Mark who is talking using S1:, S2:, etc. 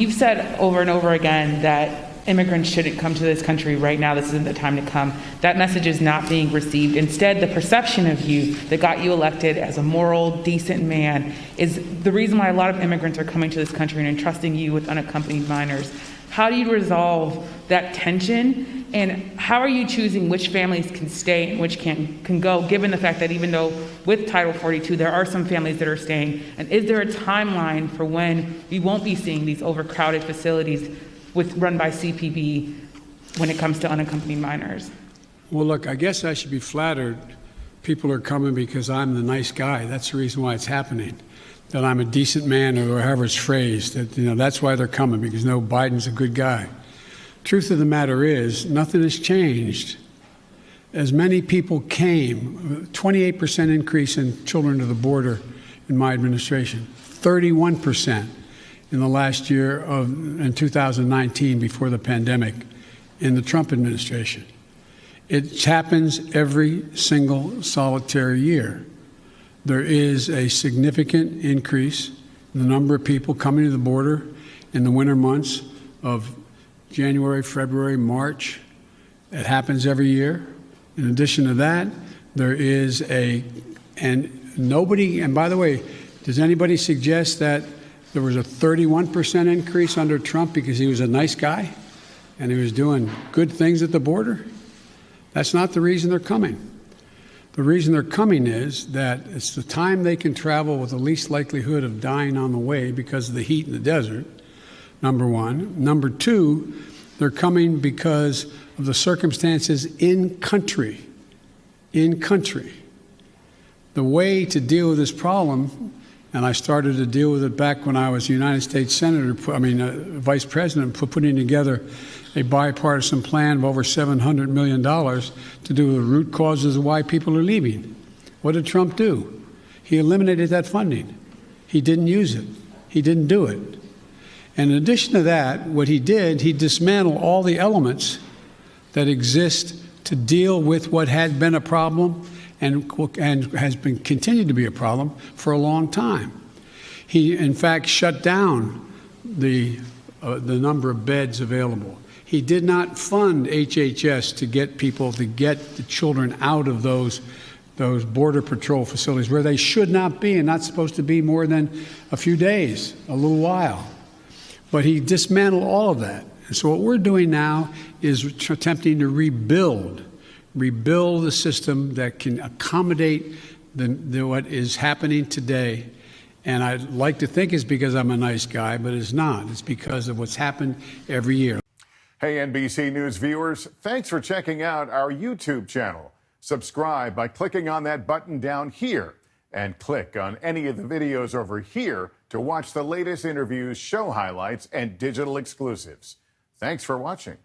S1: You've said over and over again that immigrants shouldn't come to this country right now. This isn't the time to come. That message is not being received. Instead, the perception of you that got you elected as a moral, decent man is the reason why a lot of immigrants are coming to this country and entrusting you with unaccompanied minors. How do you resolve that tension? And how are you choosing which families can stay and which can go, given the fact that even though with Title 42, there are some families that are staying? And is there a timeline for when we won't be seeing these overcrowded facilities run by CPB when it comes to unaccompanied minors?
S2: Well, look, I guess I should be flattered. People are coming because I'm the nice guy. That's the reason why it's happening. That I'm a decent man, or however it's phrased. That, that's why they're coming, because Biden's a good guy. Truth of the matter is, nothing has changed. As many people came, 28% increase in children to the border in my administration, 31% in the last year in 2019 before the pandemic in the Trump administration. It happens every single solitary year. There is a significant increase in the number of people coming to the border in the winter months of January, February, March. It happens every year. In addition to that, there is and by the way, does anybody suggest that there was a 31% increase under Trump because he was a nice guy and he was doing good things at the border? That's not the reason they're coming. The reason they're coming is that it's the time they can travel with the least likelihood of dying on the way because of the heat in the desert, number one. Number two, they're coming because of the circumstances in country. In country. The way to deal with this problem, and I started to deal with it back when I was a United States Vice President, putting together a bipartisan plan of over $700 million to do with the root causes of why people are leaving. What did Trump do? He eliminated that funding. He didn't use it. He didn't do it. And in addition to that, what he did, he dismantled all the elements that exist to deal with what had been a problem and has been continued to be a problem for a long time. He, in fact, shut down the number of beds available. He did not fund HHS to get the children out of those Border Patrol facilities where they should not be and not supposed to be more than a few days, a little while. But he dismantled all of that. And so what we're doing now is attempting to rebuild the system that can accommodate what is happening today. And I'd like to think it's because I'm a nice guy, but it's not. It's because of what's happened every year.
S3: Hey, NBC News viewers, thanks for checking out our YouTube channel. Subscribe by clicking on that button down here and click on any of the videos over here to watch the latest interviews, show highlights, and digital exclusives. Thanks for watching.